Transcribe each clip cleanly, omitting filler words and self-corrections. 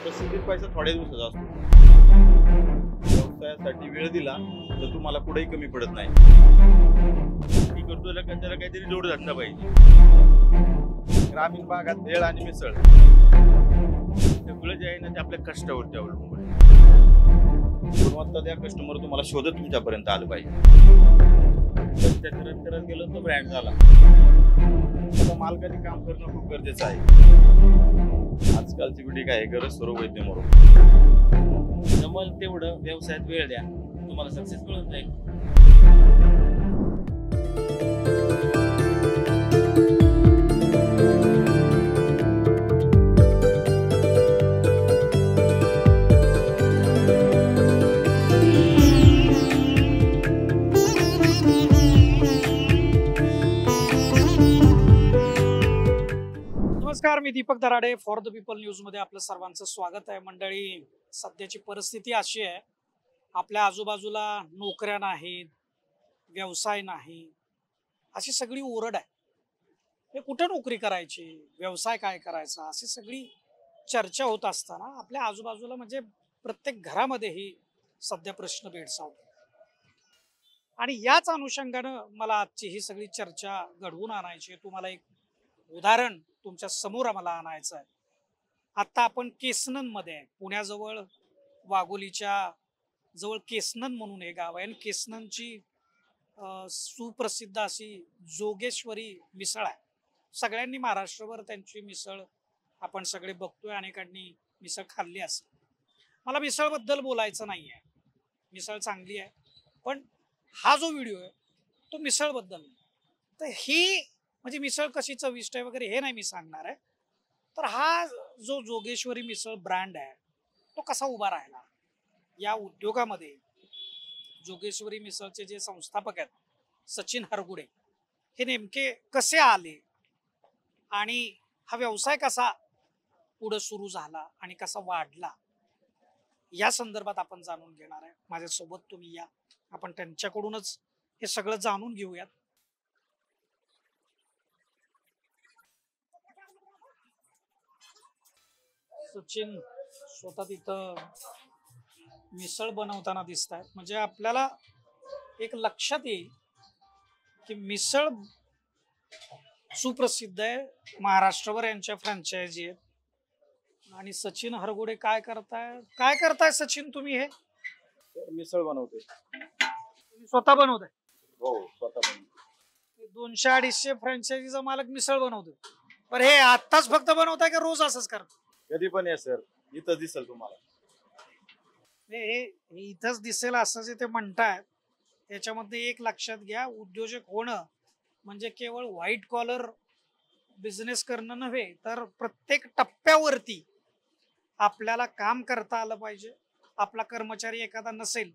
प्रसिद्धीत पैसा थोड्या दिवसाचा असतो. व्यवसायासाठी वेळ दिला तर तुम्हाला कुठेही कमी पडत नाही. मी करतो त्याला काहीतरी जोडधंदा पाहिजे. ग्रामीण भागात भेळ आणि मिसळ सगळं जे आहे ना ते आपल्या कष्टावरती अवलंबून आहे. गुणवत्ता त्या कस्टमर तुम्हाला शोधत तुमच्यापर्यंत आलं पाहिजे. कष्ट करत करत गेलं तर ब्रँड झाला. आता मालकाने काम करणं खूप गरजेचं आहे. आजकालची पिढी काय गरज सर्व वैद्य मरो. जमल तेवढं व्यवसायात वेळ द्या, तुम्हाला सक्सेस मिळून जाईल. नमस्कार, मी Deepak Darade. For the people news मध्ये आपलं सर्वांचं स्वागत आहे. मंडळी, सध्याची परिस्थिती अशी आहे, आपल्या आजूबाजूला नोकऱ्या नाहीत, व्यवसाय नाही, अशी सगळी ओरड आहे. हे कुठे नोकरी करायची, व्यवसाय काय करायचा, अशी सगळी चर्चा होत असताना आपल्या आजूबाजूला म्हणजे प्रत्येक घरामध्ये ही सध्या प्रश्न भेडसावतो. आणि याच अनुषंगानं मला आजची ही सगळी चर्चा घडवून आणायची. तुम्हाला एक उदाहरण तुमच्या समोर आम्हाला आणायचं आहे. आता आपण केसनन मध्ये आहे, पुण्याजवळ वाघोलीच्या जवळ केसनन म्हणून हे गाव आहे. आणि केसननची सुप्रसिद्ध अशी जोगेश्वरी मिसळ आहे. सगळ्यांनी महाराष्ट्रभर त्यांची मिसळ आपण सगळे बघतोय, अनेकांनी मिसळ खाल्ली असेल. मला मिसळबद्दल बोलायचं नाही आहे, मिसळ चांगली आहे, पण हा जो व्हिडिओ आहे तो मिसळबद्दल नाही. तर ही म्हणजे मिसळ कशी चविष्ट आहे वगैरे हे नाही मी सांगणार आहे. तर हा जो जोगेश्वरी मिसळ ब्रँड आहे तो कसा उभा राहिला या उद्योगामध्ये. जोगेश्वरी मिसळचे जे संस्थापक आहेत सचिन हरगुडे, हे नेमके कसे आले आणि हा व्यवसाय कसा पुढे सुरू झाला आणि कसा वाढला, या संदर्भात आपण जाणून घेणार आहे. माझ्यासोबत तुम्ही या, आपण त्यांच्याकडूनच हे सगळं जाणून घेऊयात. सचिन स्वतः तिथं मिसळ बनवताना दिसत आहेत. म्हणजे आपल्याला एक लक्षात येईल की मिसळ सुप्रसिद्ध आहे, महाराष्ट्रभर यांच्या फ्रँचायझी आहेत. आणि सचिन हरगुडे काय करताय सचिन तुम्ही? हे मिसळ बनवते. तुम्ही स्वतः बनवताय? हो, स्वतः बनवते. 200-250 फ्रँचायझीचा मालक मिसळ बनवतोय. पण हे आत्ताच फक्त बनवताय का रोज असंच करतो? कधी पण या सर, इथं दिसेल तुम्हाला. हे इथंच दिसेल असं जे ते म्हणतायत, त्याच्यामध्ये एक लक्षात घ्या, उद्योजक होणं म्हणजे केवळ व्हाईट कॉलर बिझनेस करणं नव्हे, तर प्रत्येक टप्प्यावरती आपल्याला काम करता आलं पाहिजे. आपला कर्मचारी एखादा नसेल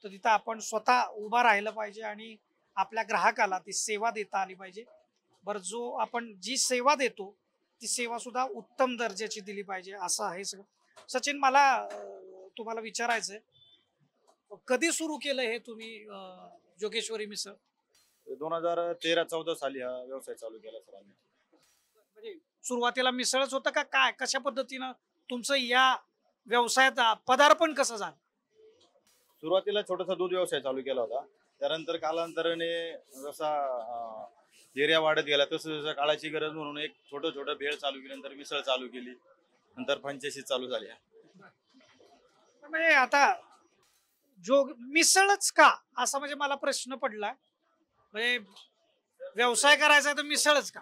तर तिथं आपण स्वतः उभा राहिलं पाहिजे आणि आपल्या ग्राहकाला ती सेवा देता आली पाहिजे. बरं, जो आपण जी सेवा देतो ती सेवा सुद्धा उत्तम दर्जाची दिली पाहिजे, असं आहे सगळं. सचिन, मला तुम्हाला विचारायचंय, कधी सुरू केलं हे तुम्ही जोगेश्वरी मिसळ? 2013-14 साली हा व्यवसाय चालू केला सर आम्ही. म्हणजे सुरुवातीला मिसळच होतं का काय, कशा पद्धतीनं तुमचं या व्यवसायात पदार्पण कसं झालं? सुरुवातीला छोटासा दूध व्यवसाय चालू केला होता. त्यानंतर कालांतराने जसा एरिया वाढत गेला तसं जसं काळाची गरज म्हणून एक छोटं भेळ चालू केली, नंतर मिसळ चालू केली, नंतर फ्रँचायझी चालू झाली. म्हणजे आता जो मिसळच का असा म्हणजे मला प्रश्न पडला. म्हणजे व्यवसाय करायचा तर मिसळच का?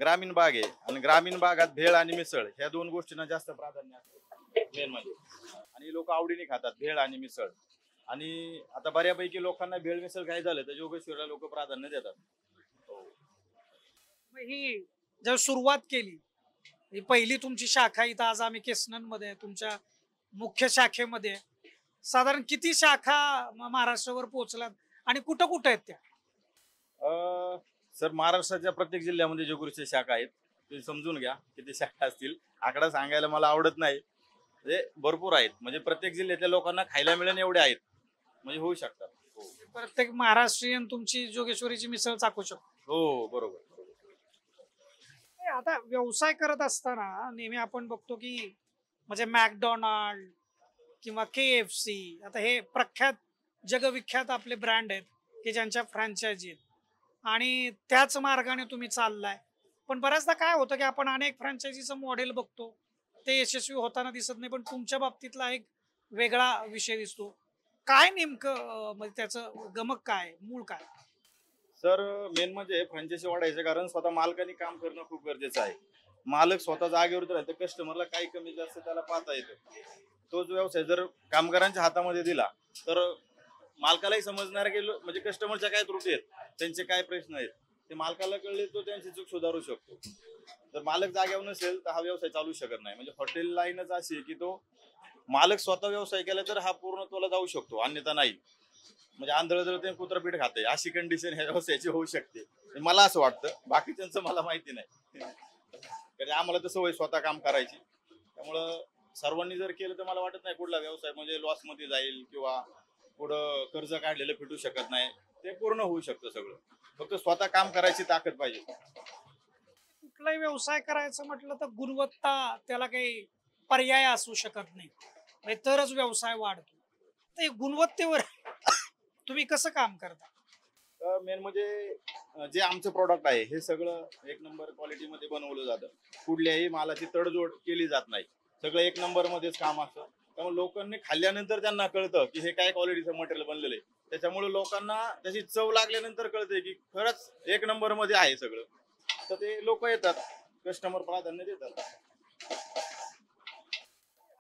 ग्रामीण भाग आहे आणि ग्रामीण भागात भेळ आणि मिसळ ह्या दोन गोष्टींना जास्त प्राधान्य असतं मेन म्हणजे. आणि लोक आवडीने खातात भेळ आणि मिसळ. आणि आता बऱ्यापैकी लोकांना भेळ मिसळ काय झालं तर जोगेश्वरीला लोक प्राधान्य देतात. ही जेव्हा सुरुवात केली, ही पहिली तुमची शाखा इथं आज आम्ही केसनन मध्ये, तुमच्या मुख्य शाखेमध्ये साधारण किती शाखा महाराष्ट्रावर पोहोचल्यात आणि कुठं कुठं आहेत त्या? सर, महाराष्ट्राच्या प्रत्येक जिल्ह्यामध्ये जोगेश्वरीच्या शाखा आहेत. तुम्ही समजून घ्या किती शाखा असतील. आकडा सांगायला मला आवडत नाही, म्हणजे भरपूर आहेत. म्हणजे प्रत्येक जिल्ह्यातल्या लोकांना खायला मिळेल एवढे आहेत, म्हणजे होऊ शकतात. प्रत्येक महाराष्ट्रीयन तुमची जोगेश्वरीची मिसळ चाखू शकतो. हो, बरोबर. आता व्यवसाय करत असताना नेहमी आपण बघतो की म्हणजे मॅकडोनाल्ड किंवा KFC, आता हे प्रख्यात जगविख्यात आपले ब्रँड आहेत की ज्यांच्या फ्रँचायझी आहेत आणि त्याच मार्गाने तुम्ही चाललाय. पण बऱ्याचदा काय होतं की आपण अनेक फ्रँचायझीचं मॉडेल बघतो, ते यशस्वी होताना दिसत नाही, पण तुमच्या बाबतीतला एक वेगळा विषय दिसतो. काय नेमकं म्हणजे त्याचं गमक काय, मूळ काय? सर, मेन म्हणजे फ्रँचायझी वाढायचं कारण स्वतः मालकाने काम करणं खूप गरजेचं आहे. मालक स्वतः जागेवर राहिला तर कस्टमरला काही कमी जास्त त्याला पाहता येतं. तोच व्यवसाय जर कामगारांच्या हातामध्ये दिला तर मालकालाही समजणार की म्हणजे कस्टमरच्या काय त्रुटी आहेत, त्यांचे काय प्रश्न आहेत, ते मालकाला कळले तो त्यांची चूक सुधारू शकतो. तर मालक जागेवर नसेल तर हा व्यवसाय चालू शकत नाही. म्हणजे हॉटेल लाईनच अशी आहे की तो मालक स्वतः व्यवसाय केला तर हा पूर्णत्वाला जाऊ शकतो, अन्यथा नाही. म्हणजे आंधळ जर ते कुत्रपीठ खाते अशी कंडिशन ह्या व्यवसायाची होऊ शकते. मला असं वाटतं, बाकीच्यांचं मला माहिती नाही. कारण आम्हाला तर सवय स्वतः काम करायची, त्यामुळं सर्वांनी जर केलं तर मला वाटत नाही कुठला व्यवसाय म्हणजे लॉस मध्ये जाईल किंवा पुढं कर्ज काढलेलं फिटू शकत नाही. ते पूर्ण होऊ शकतं सगळं, फक्त स्वतः काम करायची ताकद पाहिजे. कुठलाही व्यवसाय करायचं म्हटलं तर गुणवत्ता त्याला काही पर्याय असू शकत नाही, म्हणजे तरच व्यवसाय वाढतो. ते गुणवत्तेवर तुम्ही कसं काम करता? तर मेन म्हणजे जे आमचं प्रॉडक्ट आहे हे सगळं एक नंबर क्वालिटीमध्ये बनवलं जातं. कुठल्याही मालाची तडजोड केली जात नाही. सगळं एक नंबर मध्येच काम असतं. त्यामुळे लोकांनी खाल्ल्यानंतर त्यांना कळतं की हे काय क्वालिटीचं मटेरियल बनलेलं आहे. त्याच्यामुळे लोकांना त्याची चव लागल्यानंतर कळते की खरंच एक नंबर मध्ये आहे सगळं. तर ते लोक येतात, कस्टमर प्राधान्य देतात.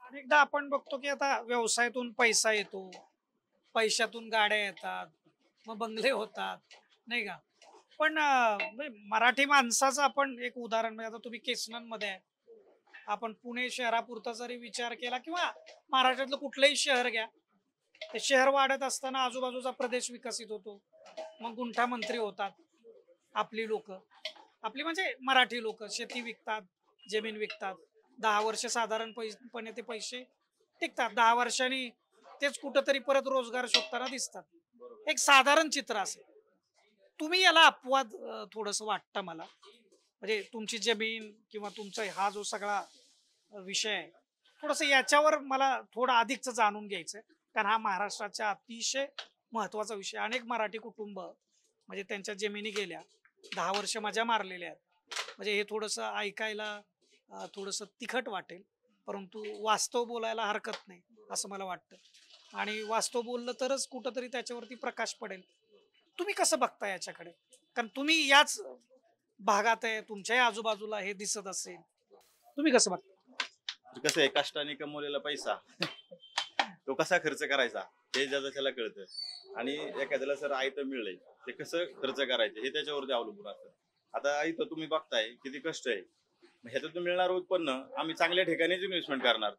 अनेकदा आपण बघतो की आता व्यवसायातून पैसा येतो, पैशातून गाड्या येतात, मग बंगले होतात, नाही का? पण म्हणजे मराठी माणसाचं आपण एक उदाहरण, म्हणजे आता तुम्ही केसनमध्ये आहे, आपण पुणे शहरापुरता जरी विचार केला किंवा महाराष्ट्रातलं कुठलंही शहर घ्या, ते शहर वाढत असताना आजूबाजूचा प्रदेश विकसित होतो, मग गुंठा मंत्री होतात आपली लोक, आपली म्हणजे मराठी लोक शेती विकतात, जमीन विकतात. 10 वर्ष साधारणपणे ते पैसे टिकतात. 10 वर्षांनी तेच कुठंतरी परत रोजगार शोधताना दिसतात. एक साधारण चित्र असेल. तुम्ही याला अपवाद थोडस वाटतं मला, म्हणजे तुमची जमीन किंवा तुमचा हा जो सगळा विषय आहे, थोडस याच्यावर मला थोडं अधिकच जाणून घ्यायचंय, कारण हा महाराष्ट्राच्या अतिशय महत्वाचा विषय. अनेक मराठी कुटुंब म्हणजे त्यांच्या जमिनी गेल्या, 10 वर्ष मजा मारलेल्या आहेत. म्हणजे हे थोडस ऐकायला थोडस तिखट वाटेल, परंतु वास्तव बोलायला हरकत नाही असं मला वाटतं. आणि वास्तव बोललं तरच कुठंतरी त्याच्यावरती प्रकाश पडेल. तुम्ही कसं बघता याच्याकडे? कारण तुम्ही याच भागात आहे, तुमच्याही आजूबाजूला हे दिसत असेल, तुम्ही कसं बघता? कसं आहे, कष्टाने कमवलेला पैसा तो कसा खर्च करायचा हे ज्याचं त्याला कळतं. आणि एखाद्याला सर आयतं मिळलंय ते कसं खर्च करायचं हे त्याच्यावरती अवलंबून असतं. आता इथं तुम्ही बघताय किती कष्ट आहे, ह्याच्यातून मिळणार उत्पन्न आम्ही चांगल्या ठिकाणीच इन्व्हेस्टमेंट करणार.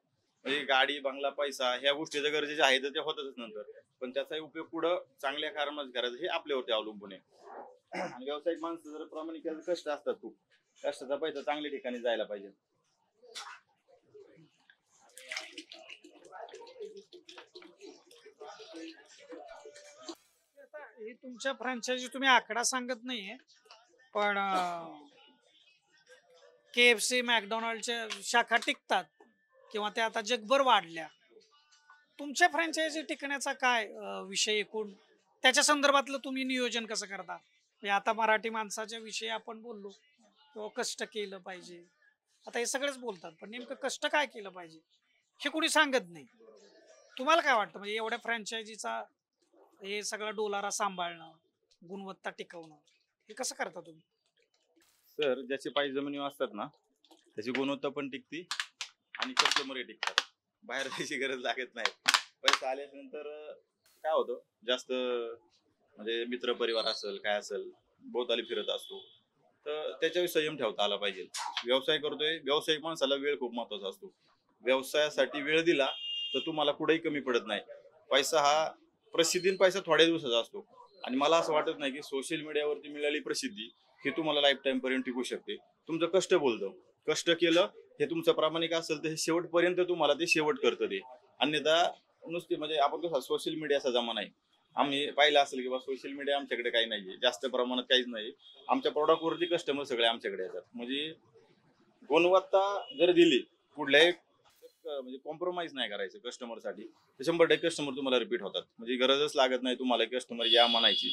म्हणजे गाडी बंगला पैसा ह्या गोष्टी जर गरजेच्या आहेत तर ते होतच नंतर, पण त्याचा उपयोग पुढं चांगल्या कामात करायचा हे आपल्यावरती अवलंबून आहे. आणि व्यावसायिक माणसं जर प्रामाणिक कष्ट असतात, खूप कष्टाचा पैसा चांगल्या ठिकाणी जायला पाहिजे. आता हे तुमच्या फ्रँचायझी तुम्ही आकडा सांगत नाहीये, पण KFC मॅकडोनाल्डच्या शाखा टिकतात किंवा त्या आता जगभर वाढल्या. तुमच्या फ्रँचायझी टिकण्याचा काय विषय एकूण त्याच्या संदर्भातलं तुम्ही नियोजन कसं करता? म्हणजे आता मराठी माणसाच्या विषयी आपण बोललो किंवा कष्ट केलं पाहिजे, आता हे सगळेच बोलतात, पण नेमकं कष्ट काय केलं पाहिजे हे कोणी सांगत नाही. तुम्हाला काय वाटतं, म्हणजे एवढ्या फ्रँचायझीचा हे सगळं डोलारा सांभाळणं, गुणवत्ता टिकवणं, हे कसं करता तुम्ही? सर, ज्याचे पाय जमिनी असतात ना त्याची गुणवत्ता पण टिकती आणि कस्टमरही टिकतात. बाहेर जायची गरज लागत नाही. पैसा आल्यानंतर काय होतं, जास्त म्हणजे मित्र परिवार असेल काय असेल भोवताली फिरत असतो, तर त्याच्यावर संयम ठेवता आला पाहिजे. व्यवसाय करतोय, व्यावसायिक माणसाला वेळ खूप महत्वाचा असतो. व्यवसायासाठी वेळ दिला तर तुम्हाला कुठेही कमी पडत नाही. पैसा हा प्रसिद्धी पैसा थोड्या दिवसाचा असतो. आणि मला असं वाटत नाही की सोशल मीडियावरती मिळालेली प्रसिद्धी ही तुम्हाला लाईफ टाइम पर्यंत टिकू शकते. तुमचं कष्ट बोलतं, कष्ट केलं हे तुमचं प्रामाणिक असेल तर हे शेवटपर्यंत तुम्हाला ते शेवट करतं ते. अन्यथा नुसती म्हणजे आपण कसं सोशल मीडियाचा जमाना आहे, आम्ही पाहिलं असेल की बा सोशल मीडिया आमच्याकडे काही नाहीये, जास्त प्रमाणात काहीच नाही. आमच्या प्रॉडक्टवरती कस्टमर सगळे आमच्याकडे येतात. म्हणजे गुणवत्ता जर दिली कुठल्याही म्हणजे कॉम्प्रोमाइज नाही करायचं कस्टमरसाठी, तर 100% कस्टमर तुम्हाला रिपीट होतात. म्हणजे गरजच लागत नाही तुम्हाला कस्टमर या म्हणायची.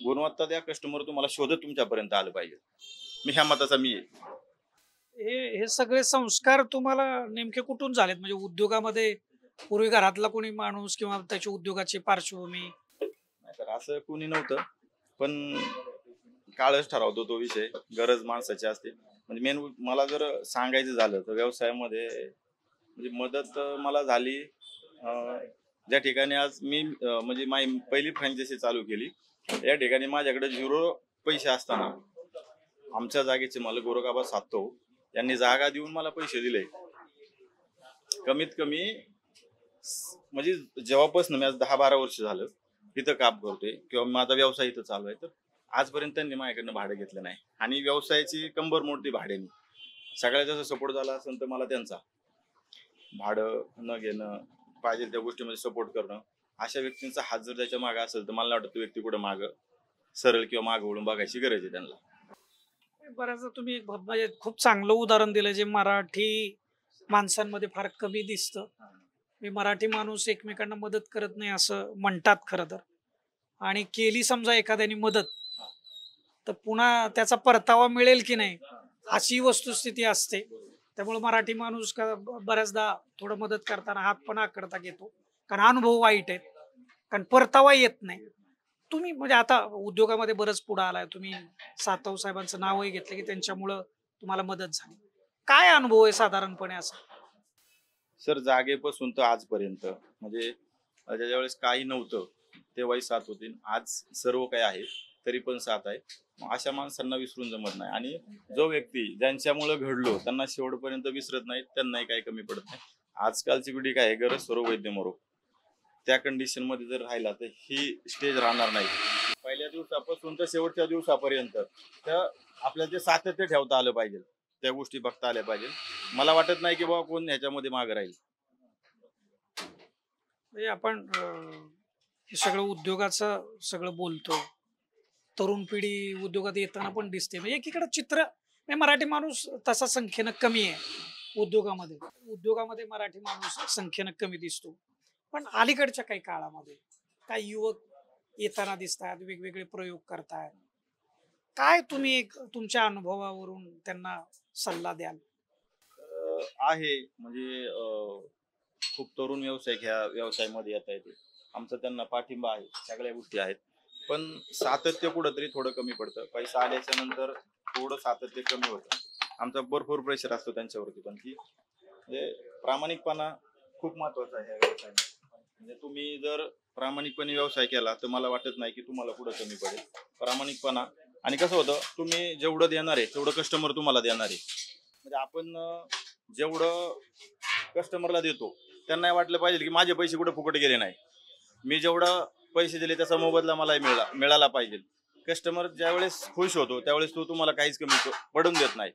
गुणवत्ता द्या, कस्टमर तुम्हाला शोधत तुमच्यापर्यंत आलं पाहिजे. मी ह्या मताचा मी आहे. हे सगळे संस्कार तुम्हाला नेमके कुठून झालेत? म्हणजे उद्योगामध्ये पूर्वी घरातला कोणी माणूस किंवा त्याची उद्योगाची पार्श्वभूमी? नाहीतर असं कोणी नव्हतं, पण काळच ठरवतो तो विषय. गरज माणसाची असते. म्हणजे मेन मला जर सांगायचं झालं तर व्यवसायामध्ये म्हणजे मदत मला झाली ज्या ठिकाणी आज मी म्हणजे माझी पहिली फ्रँचायझी चालू केली, या ठिकाणी माझ्याकडे 0 पैसे असताना आमच्या जागेचे मालक गोरखाबा सातव यांनी जागा देऊन मला पैसे दिले. कमीत कमी म्हणजे जेव्हापासून मी आज 10-12 वर्ष झालं इथं काम करतोय किंवा माझा व्यवसाय इथं चालू आहे, तर आजपर्यंत त्यांनी माझ्याकडनं भाडं घेतलं नाही. आणि व्यवसायाची कंबर मोडती भाड्याने. सगळ्यात जास्त सपोर्ट झाला असेल तर मला त्यांचा. भाडं न घेणं, पाहिजे त्या गोष्टीमध्ये सपोर्ट करणं, अशा व्यक्तींचा हात जर त्याच्या मागे असेल तर मला नाही वाटत तो व्यक्ती कुठं मागं सरळ किंवा मागं वळून बघायची गरज आहे त्यांना. बऱ्याचदा तुम्ही म्हणजे खूप चांगलं उदाहरण दिलं जे मराठी माणसांमध्ये फार कमी दिसतं. मी मराठी माणूस एकमेकांना मदत करत नाही असं म्हणतात खरं तर. आणि केली समजा एखाद्याने मदत, तर पुन्हा त्याचा परतावा मिळेल की नाही अशी वस्तुस्थिती असते. त्यामुळे मराठी माणूस बऱ्याचदा थोडं मदत करताना हात पण आकडता घेतो, कारण अनुभव वाईट आहेत, कारण परतावा येत नाही. तुम्ही म्हणजे आता उद्योगामध्ये बरंच पुढे आलाय, तुम्ही सातव साहेबांचं नावही घेतलं की त्यांच्यामुळं तुम्हाला मदत झाली. काय अनुभव आहे साधारणपणे असा? सर जागेपासून तर आजपर्यंत म्हणजे ज्या वेळेस काही नव्हतं तेव्हाही साथ होती. आज सर्व काही आहे तरी पण साथ आहे. मग अशा माणसांना विसरून जमत नाही. आणि जो व्यक्ती ज्यांच्यामुळे घडलो त्यांना शेवटपर्यंत विसरत नाही, त्यांनाही काही कमी पडत नाही. आजकालची पिढी काय आहे, गरज सर्व वैद्य मरो, त्या कंडिशन मध्ये जर राहिला तर ही स्टेज राहणार नाही. पहिल्या दिवसापासून तर शेवटच्या दिवसापर्यंत तर आपल्याला ते सातत्य ठेवता आलं पाहिजे, त्या गोष्टी बघता आल्या पाहिजे. मला वाटत नाही की बाबा कोण ह्याच्यामध्ये मागे राहील. म्हणजे आपण हे सगळं उद्योगाचं सगळं बोलतो, तरुण पिढी उद्योगात येताना पण दिसते. म्हणजे एकीकडे चित्र म्हणजे मराठी माणूस तसा संख्येनं कमी आहे उद्योगामध्ये. उद्योगामध्ये मराठी माणूस संख्येनं कमी दिसतो. पण अलीकडच्या काही काळामध्ये काही युवक येताना दिसतात, वेगवेगळे प्रयोग करतात. काय तुम्ही एक तुमच्या अनुभवावरून त्यांना सल्ला द्याल? आहे म्हणजे खूप तरुण व्यावसायिक ह्या व्यवसायामध्ये येता येते. आमचा त्यांना पाठिंबा आहे, सगळ्या गोष्टी आहेत. पण सातत्य कुठंतरी थोडं कमी पडतं. पैसा आल्याच्या नंतर थोडं सातत्य कमी होतं. आमचा भरपूर प्रेशर असतो त्यांच्यावरती. पण की म्हणजे प्रामाणिकपणा खूप महत्वाचा आहे ह्या व्यवसायामध्ये. म्हणजे तुम्ही जर प्रामाणिकपणे व्यवसाय केला तर मला वाटत नाही की तुम्हाला पुढे कमी पडेल. प्रामाणिकपणा आणि कसं होतं, तुम्ही जेवढं देणार आहे तेवढं कस्टमर तुम्हाला देणार आहे. म्हणजे आपण जेवढं कस्टमरला देतो त्यांना वाटलं पाहिजे की माझे पैसे कुठे फुकट गेले नाही. मी जेवढं पैसे दिले त्याचा मोबदला मला मिळाला पाहिजे. कस्टमर ज्यावेळेस खुश होतो त्यावेळेस तो तुम्हाला काहीच कमी पडून देत नाही.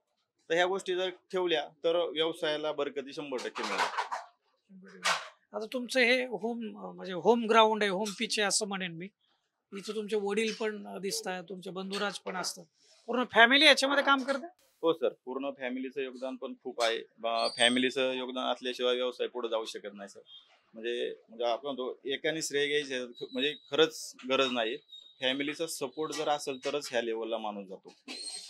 तर ह्या गोष्टी जर ठेवल्या तर व्यवसायाला बरकती 100% मिळेल. आता तुमचं हे होम म्हणजे होम ग्राउंड आहे, होम पिच आहे असं म्हणेन मी. इथं तुमचे वडील पण दिसतात, तुमचे बंधुराज पण असतात, पूर्ण फॅमिली याच्यामध्ये काम करते. हो सर, पूर्ण फॅमिलीचं योगदान पण खूप आहे. फॅमिलीचं योगदान असल्याशिवाय व्यवसाय पुढे जाऊ शकत नाही सर. म्हणजे आपण म्हणतो एकाने श्रेय घ्यायचे म्हणजे खरंच गरज नाही. फॅमिलीचा सपोर्ट जर असेल तरच ह्या लेवलला माणूस जातो,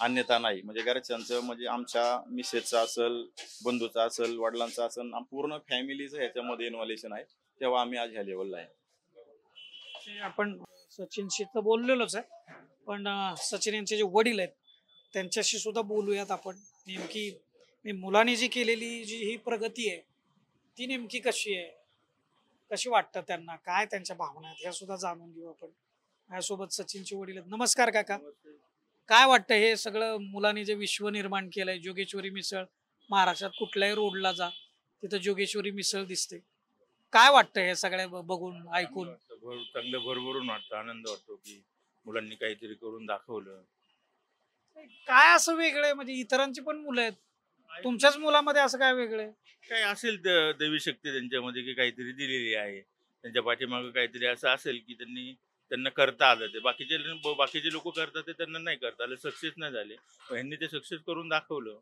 अन्यथा नाही. म्हणजे घरच्यांचं म्हणजे आमच्या मिसेसचा असेल, बंधूचा असेल, वडिलांचा असेल, पूर्ण फॅमिलीचं ह्याच्यामध्ये इन्व्हॉल्वेशन आहे, तेव्हा आम्ही आज ह्या लेवलला आहे. ते आपण सचिनशी तर बोललेलोच आहे, पण सचिन यांचे जे वडील आहेत त्यांच्याशी सुद्धा बोलूयात आपण. नेमकी मुलांनी जी केलेली जी ही प्रगती आहे ती नेमकी कशी आहे, कशी वाटतं त्यांना, काय त्यांच्या भावना आहेत, ह्या सुद्धा जाणून घेऊ आपण. माझ्यासोबत सचिनचे वडील आहेत. नमस्कार काका. काय वाटतं हे सगळं मुलांनी जे विश्व निर्माण केलंय, जोगेश्वरी मिसळ, महाराष्ट्रात कुठल्याही रोडला जा तिथं जोगेश्वरी मिसळ दिसते. काय वाटतं हे सगळ्या बघून ऐकून? चांगलं भरभरून वाटतं, आनंद वाटतो की मुलांनी काहीतरी करून दाखवलं. काय असं वेगळं आहे म्हणजे इतरांची पण मुलं आहेत, तुमच्याच मुलामध्ये असं काय वेगळं आहे? काय असेल दैवी शक्ती त्यांच्यामध्ये की काहीतरी दिलेली आहे, त्यांच्या पाठीमागं काहीतरी असं असेल की त्यांना करता आलं. ते बाकीचे लोक करतात ते त्यांना नाही करता आलं, सक्सेस नाही झाले, पण ह्यांनी ते सक्सेस करून दाखवलं.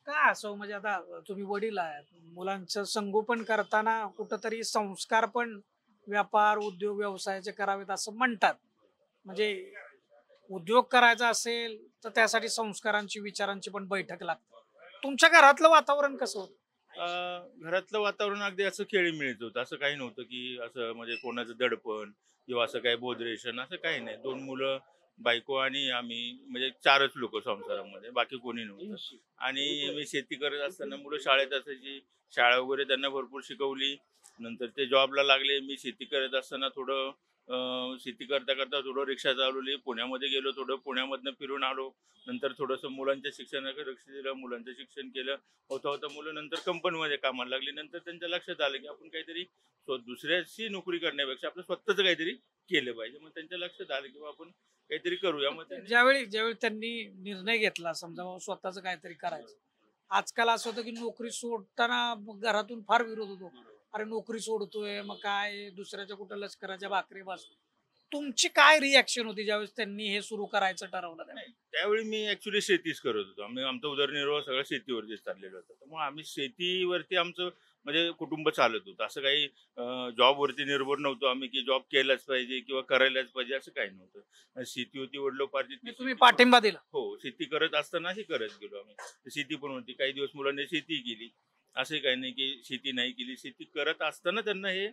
काय असं म्हणजे आता तुम्ही वडील आहात, मुलांचं संगोपन करताना कुठंतरी संस्कार पण व्यापार उद्योग व्यवसायाचे करावेत असं म्हणतात. म्हणजे उद्योग करायचा असेल तर त्यासाठी संस्कारांची विचारांची पण बैठक लागते. तुमच्या घरातलं वातावरण कसं होतं? घरातलं वातावरण अगदी असं खेळीमेळीच होतं. असं काही नव्हतं की असं म्हणजे कोणाचं दडपण किंवा असं काही बोदरेशन असं काही नाही. 2 मुलं, बायको आणि आम्ही म्हणजे 4च लोक संसारामध्ये, बाकी कोणी नव्हतं. आणि मी शेती करत असताना मुलं शाळेत असायची, शाळा वगैरे त्यांना भरपूर शिकवली. नंतर ते जॉबला लागले. मी शेती करत असताना थोडं शेती करता करता थोडं रिक्षा चालवली, पुण्यामध्ये गेलो, थोडं पुण्यामधनं फिरून आलो. नंतर थोडंसं मुलांच्या शिक्षणाकडे लक्ष दिलं, मुलांचं शिक्षण केलं. होता होता मुलं नंतर कंपनीमध्ये कामाला लागली. नंतर त्यांच्या लक्षात आलं की आपण काहीतरी दुसऱ्याची नोकरी करण्यापेक्षा आपलं स्वतःच काहीतरी केलं पाहिजे. मग त्यांच्या लक्षात आलं की बा आपण काहीतरी करूया. मग त्यांनी ज्यावेळी त्यांनी निर्णय घेतला समजा बाबा स्वतःच काहीतरी करायचं, आजकाल असं होतं की नोकरी सोडताना मग घरातून फार विरोध होतो. अरे नोकरी सोडतोय मग काय दुसऱ्याच्या कुठं लष्कराच्या भाकरी बस. तुमची काय रिॲक्शन होती ज्यावेळेस त्यांनी हे सुरू करायचं ठरवलं त्यावेळी? नाही, त्यावेळी मी ऍक्च्युली शेतीच करत होतो. आम्ही आमचा उदरनिर्वाह सगळं शेतीवरतीच चाललेलं होतं. त्यामुळे आम्ही शेतीवरती आमचं म्हणजे कुटुंब चालत होतं. असं काही जॉबवरती निर्भर नव्हतो आम्ही की जॉब केलाच पाहिजे किंवा करायलाच पाहिजे असं काही नव्हतं. शेती होती वडिलोपार्जित. म्हणजे तुम्ही पाठिंबा दिला? हो, शेती करत असताना हे करत गेलो आम्ही. शेती पण होती, काही दिवस मुलांनी शेती केली. असंही काही नाही की शेती नाही केली. शेती करत असताना त्यांना हे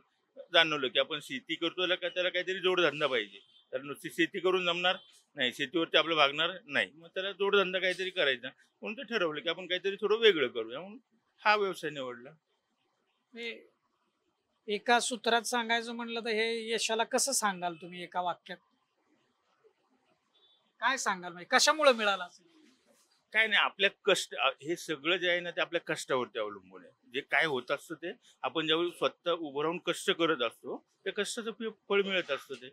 जाणवलं की आपण शेती करतो त्याला काहीतरी जोडधंदा पाहिजे. तर नुसती शेती करून जमणार नाही, शेतीवरती आपलं भागणार नाही. मग त्याला जोडधंदा काहीतरी करायचा म्हणून ते ठरवलं की आपण काहीतरी थोडं वेगळं करूया म्हणून हा व्यवसाय निवडला. म्हणजे एका सूत्रात सांगायचं म्हणलं तर हे यशाला कसं सांगाल तुम्ही एका वाक्यात? काय सांगाल म्हणजे कशामुळे मिळालं असेल? काय नाही, आपल्या कष्ट हे सगळं जे आहे ना ते आपल्या कष्टावरती अवलंबून आहे. जे काय होत असतं ते आपण ज्यावेळी स्वतः उभं राहून कष्ट करत असतो त्या कष्टाचं फळ मिळत असतं. ते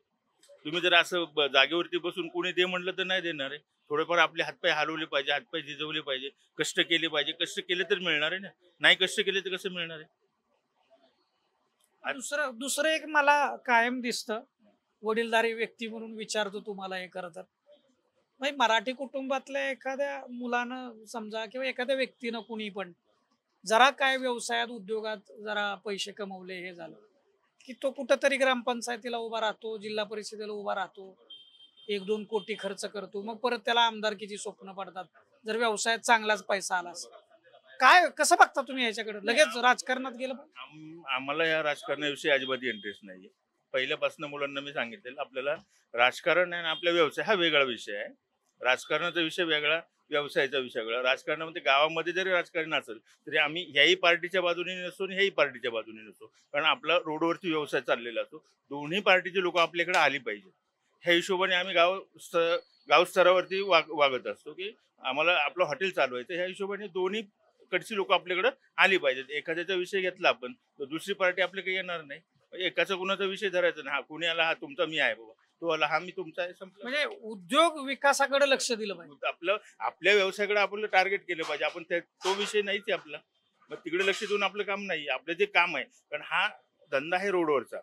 तुम्ही जर असं जागेवरती बसून कोणी दे म्हटलं तर नाही देणार आहे. थोडेफार आपले हातपाय हलवले पाहिजे, हातपाय झिजवले पाहिजे, कष्ट केले पाहिजे. कष्ट केले तर मिळणार आहे ना, नाही कष्ट केले तर कसं मिळणार आहे? दुसरं दुसरं एक मला कायम दिसतं, वडीलधारी व्यक्ती म्हणून विचारतो तुम्हाला हे खरं तर. म्हणजे मराठी कुटुंबातल्या एखाद्या मुलानं समजा किंवा एखाद्या व्यक्तीनं कुणी पण जरा काय व्यवसायात उद्योगात जरा पैसे कमवले हे झालं की तो कुठंतरी ग्रामपंचायतीला उभा राहतो, जिल्हा परिषदेला उभा राहतो, 1-2 कोटी खर्च करतो, मग परत त्याला आमदारकीची स्वप्न पडतात जर व्यवसायात चांगलाच पैसा आला असेल. काय कसं बघता तुम्ही याच्याकडे? लगेच राजकारणात गेलं पाहिजे? आम्हाला या राजकारणाविषयी अजिबात इंटरेस्ट नाहीये. पहिल्यापासून मुलांना मी सांगितलेलं आपल्याला राजकारण आणि आपला व्यवसाय हा वेगळा विषय आहे. राजकारणाचा विषय वेगळा, व्यवसायाचा विषय वेगळा. राजकारणामध्ये गावामध्ये जरी राजकारण असेल तरी आम्ही ह्याही पार्टीच्या बाजूने नसतो आणि ह्याही पार्टीच्या बाजूने नसतो. कारण आपला रोडवरती व्यवसाय चाललेला असतो. दोन्ही पार्टीचे लोक आपल्याकडे आली पाहिजे ह्या हिशोबाने आम्ही गाव स्तरावरती वागत असतो की आम्हाला आपलं हॉटेल चालवायचं. ह्या हिशोबाने दोन्ही कडची लोक आपल्याकडे आली पाहिजेत. एखाद्याचा विषय घेतला आपण तर दुसरी पार्टी आपल्याकडे येणार नाही. एकाचा कुणाचा विषय धरायचा नाही. हा कुणी आला, हा तुमचा मी आहे बाबा, तो आला, हा मी तुमचा आहे, संपलं. म्हणजे उद्योग विकासाकडे लक्ष दिलं पाहिजे. आपल्या व्यवसायाकडे आपलं टार्गेट केलं पाहिजे. आपण तो विषय नाहीच आहे आपला. मग तिकडे लक्ष देऊन आपलं काम नाही. आपलं जे काम आहे, कारण हा धंदा आहे रोडवरचा,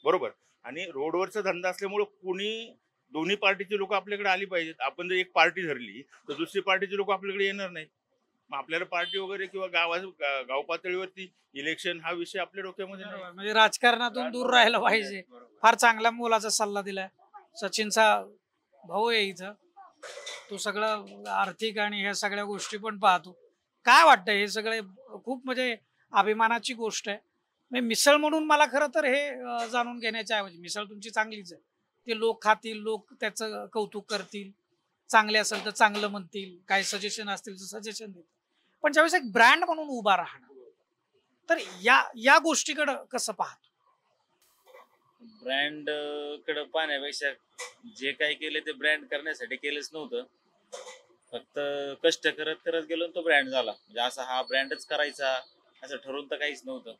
बरोबर, आणि रोडवरचा धंदा असल्यामुळे दोन्ही पार्टीचे लोक आपल्याकडे आली पाहिजेत. आपण जर एक पार्टी धरली तर दुसरी पार्टीचे लोक आपल्याकडे येणार नाही. मग आपल्याला पार्टी वगैरे किंवा गाव पातळीवरती इलेक्शन हा विषय आपल्या डोक्यामध्ये नाही. म्हणजे राजकारणातून दूर राहायला पाहिजे. फार चांगला मोलाचा सल्ला दिलाय. सचिनचा भाऊ आहे इथं, तो सगळं आर्थिक आणि ह्या सगळ्या गोष्टी पण पाहतो. काय वाटतं हे सगळे खूप म्हणजे अभिमानाची गोष्ट आहे. म्हणजे मिसळ म्हणून मला खरं तर हे जाणून घेण्याच्या ऐवजी मिसळ तुमची चांगलीच आहे, ते लोक खातील, लोक त्याचं कौतुक करतील, चांगले असेल तर चांगलं म्हणतील, काही सजेशन असतील तर सजेशन देतील. पण ज्यावेळेस एक ब्रँड म्हणून उभा राहणं तर या गोष्टीकडे कसं पाहतो? ब्रँड कडे पाहण्यापेक्षा जे काही केले ते ब्रँड करण्यासाठी केलंच नव्हतं. फक्त कष्ट करत करत गेलो आणि तो ब्रँड झाला. म्हणजे असा हा ब्रँडच करायचा असं ठरवून तर काहीच नव्हतं.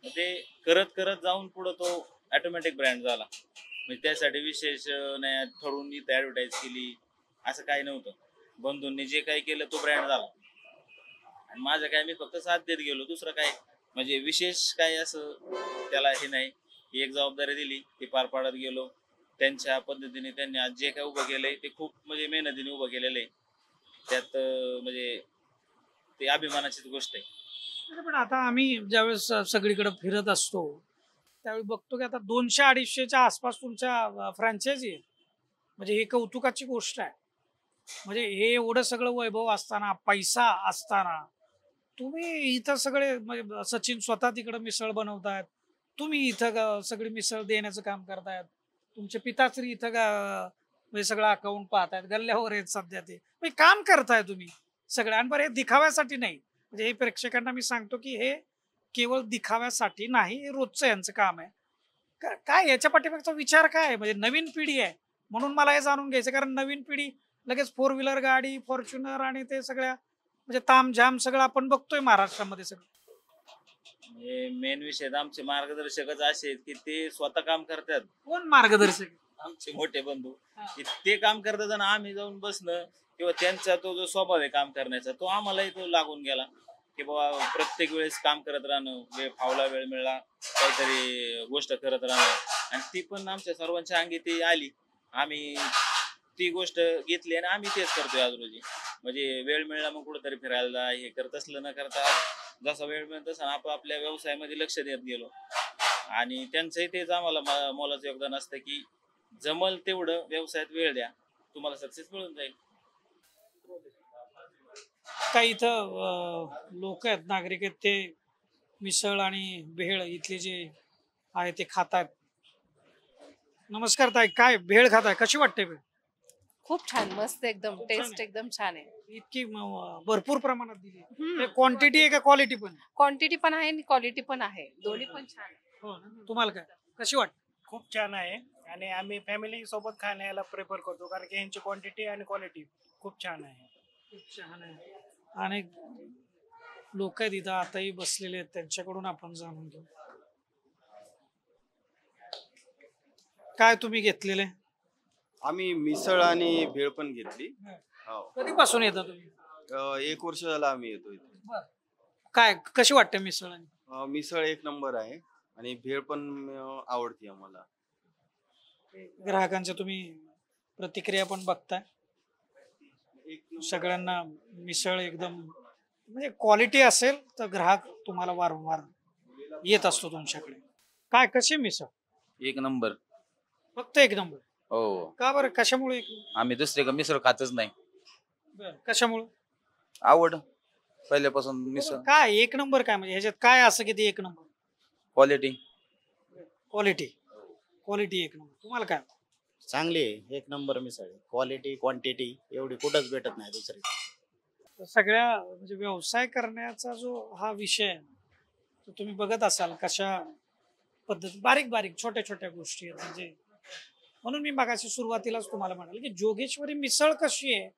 मग ते करत करत जाऊन पुढं तो ऑटोमॅटिक ब्रँड झाला. म्हणजे त्यासाठी विशेष नाही ठरवून इथं ऍडव्हर्टाईज केली असं काही नव्हतं. बंधूंनी जे काही केलं तो ब्रँड झाला आणि माझं काय मी फक्त साथ देत गेलो. दुसरं काय म्हणजे विशेष काय असं त्याला हे नाही. एक जबाबदारी दिली ती पार पाडत गेलो. त्यांच्या पद्धतीने त्यांनी आज जे काय उभं केलंय ते खूप म्हणजे मेहनतीने उभं केलेलं आहे. त्यात म्हणजे ते अभिमानाचीच गोष्ट आहे. पण आता आम्ही ज्यावेळेस सगळीकडे फिरत असतो त्यावेळी बघतो की आता 200-250च्या आसपास तुमच्या फ्रँचायझी आहे. म्हणजे ही कौतुकाची गोष्ट आहे. म्हणजे हे एवढं सगळं वैभव असताना, पैसा असताना तुम्ही इथं सगळे म्हणजे सचिन स्वतः तिकडे मिसळ बनवतायत, तुम्ही इथं सगळी मिसळ देण्याचं काम करतायत, तुमचे पिताश्री इथं म्हणजे सगळं अकाउंट पाहतायत, गल्ल्यावर आहेत सध्या ते म्हणजे काम करताय तुम्ही सगळं. आणि बरं हे दिखाव्यासाठी नाही, म्हणजे हे प्रेक्षकांना मी सांगतो की हे केवळ दिखाव्यासाठी नाही, हे रोजचं यांचं काम आहे. काय याच्या पाठीमागचा विचार काय आहे? म्हणजे नवीन पिढी आहे म्हणून मला हे जाणून घ्यायचं, कारण नवीन पिढी लगेच 4 व्हीलर गाडी, फॉर्च्युनर आणि ते सगळ्या म्हणजे तामझाम सगळं आपण बघतोय महाराष्ट्रामध्ये सगळं. मेन विषय आमचे मार्गदर्शकच असे आहेत की ते स्वतः काम करतात. कोण मार्गदर्शक? आमचे मोठे बंधू हा. की ते काम करतात आणि आम्ही जाऊन बसणं किंवा त्यांचा तो जो स्वभाव आहे काम करण्याचा तो आम्हालाही तो लागून गेला की बाबा प्रत्येक वेळेस काम करत राहणं, फावला वेळ मिळाला काहीतरी गोष्ट करत राहणं, आणि ती पण आमच्या सर्वांच्या अंगी ती आली. आम्ही ती गोष्ट घेतली आणि आम्ही तेच करतोय आज रोजी. म्हणजे वेळ मिळाला मग कुठेतरी फिरायला जा, हे करत असलं न करता जसा वेळ मिळत तसा आपण आपल्या व्यवसायामध्ये लक्ष देत गेलो. आणि त्यांचंही तेच आम्हाला मोलाचं योगदान असतं की जमल तेवढं व्यवसायात वेळ द्या, तुम्हाला सक्सेस मिळून जाईल. काही इथं लोक आहेत, नागरिक आहेत, ते मिसळ आणि भेळ इथले जे आहे ते खातात. नमस्कार ताई, काय भेळ खाताय? कशी वाटते भेळ? खूप छान, मस्त, एकदम खूप छान टेस्ट आहे. एकदम छान आहे. इतकी भरपूर प्रमाणात दिली आहे. क्वांटिटी आहे का क्वालिटी पण? क्वांटिटी पण आहे आणि क्वालिटी पण आहे, दोन्ही पण छान आहे. हो ना? तुम्हाला काय कशी वाटते? खूप छान आहे आणि आम्ही फॅमिली सोबत खाण्याला प्रेफर करतो कारण की यांची क्वांटिटी आणि क्वालिटी खूप छान आहे. खूप छान आहे. आणि लोक आहेत इथं आताही बसलेले आहेत, त्यांच्याकडून आपण जाणून घेऊ. काय तुम्ही घेतलेले? आम्ही मिसळ आणि भेळ पण घेतली. हो. कधीपासून येता तुम्ही? 1 वर्ष झालं आम्ही येतो इथे. काय कशी वाटते मिसळ? मिसळ 1 नंबर आहे आणि भेळ पण आवडते आम्हाला. ग्राहकांच्या तुम्ही प्रतिक्रिया पण बघताय, एक नंबर. सगळ्यांना मिसळ एकदम म्हणजे क्वालिटी असेल तर ग्राहक तुम्हाला वारंवार येत असतो तुमच्याकडे. काय कशी मिसळ? 1 नंबर. फक्त 1 नंबर? हो, का बरं, कशामुळे? आम्ही दुसरे का मिसळ खातच नाही. बरं, कशामुळे? आवड पहिल्यापासून मिसळ. काय 1 नंबर काय म्हणजे ह्याच्यात काय असं की ते 1 number? Quality. Quality. Quality 1 number. तुम्हाला काय? चांगली आहे, 1 नंबर मिसळ. क्वालिटी क्वांटिटी एवढी कुठंच भेटत नाही दुसरी. सगळ्या म्हणजे व्यवसाय करण्याचा जो हा विषय आहे तो तुम्ही बघत असाल कशा पद्धती, बारीक बारीक छोट्या छोट्या गोष्टी आहेत. म्हणजे म्हणून मी मागाशी सुरुवातीलाच तुम्हाला म्हणाल की जोगेश्वरी मिसळ कशी आहे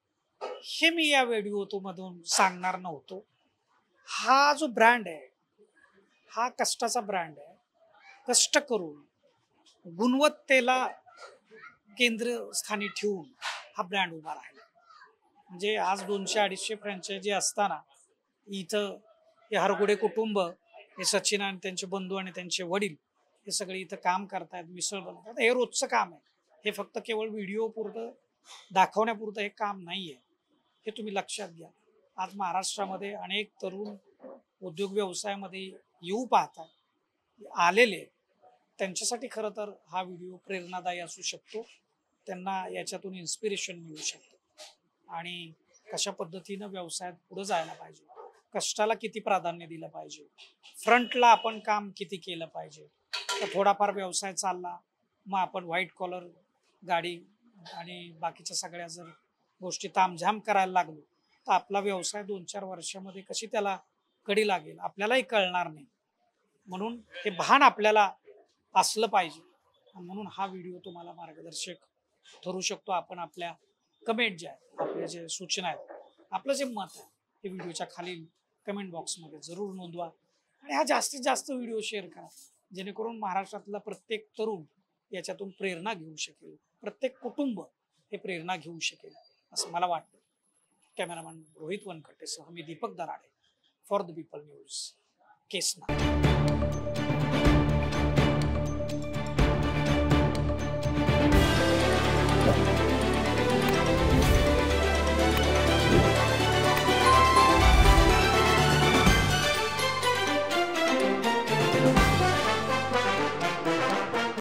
हे मी या व्हिडिओ मधून सांगणार नव्हतो. हा जो ब्रँड आहे हा कष्टाचा ब्रँड आहे. कष्ट करून गुणवत्तेला केंद्रस्थानी ठेवून हा ब्रँड उभा राहिला. म्हणजे आज 200-250 फ्रँचायझी असताना इथं हे हरगुडे कुटुंब, हे सचिन आणि त्यांचे बंधू आणि त्यांचे वडील हे सगळे इथं काम करतायत, मिसळ बनवतात. हे रोजचं काम आहे. हे फक्त केवळ व्हिडिओ पुरतं दाखवण्यापुरतं हे काम नाहीये, हे तुम्ही लक्षात घ्या. आज महाराष्ट्रामध्ये अनेक तरुण उद्योग व्यवसायामध्ये येऊ पाहतात, आलेले, त्यांच्यासाठी खरं तर हा व्हिडिओ प्रेरणादायी असू शकतो. त्यांना याच्यातून इन्स्पिरेशन मिळू शकतं आणि कशा पद्धतीनं व्यवसायात पुढे जायला पाहिजे, कष्टाला किती प्राधान्य दिलं पाहिजे, फ्रंटला आपण काम किती केलं पाहिजे. तर थोडाफार व्यवसाय चालला मग आपण व्हाईट कॉलर गाडी आणि बाकीच्या सगळ्या जर गोष्टी तामझाम करायला लागलो तर आपला व्यवसाय 2-4 वर्षामध्ये कशी त्याला कडी लागेल आपल्यालाही कळणार नाही. म्हणून हे भान आपल्याला असलं पाहिजे. म्हणून हा व्हिडिओ तुम्हाला मार्गदर्शक ठरू शकतो. आपण आपल्या कमेंट ज्या आहेत, आपल्या जे सूचना आहेत, आपलं जे मत आहे हे व्हिडिओच्या खालील कमेंट बॉक्समध्ये जरूर नोंदवा आणि हा जास्तीत जास्त व्हिडिओ शेअर करा, जेणेकरून महाराष्ट्रातला प्रत्येक तरुण याच्यातून प्रेरणा घेऊ शकेल, प्रत्येक कुटुंब हे प्रेरणा घेऊ शकेल असं मला वाटतं. कॅमेरामॅन रोहित वनखटेसह मी Deepak Darade, for the people news, केसना.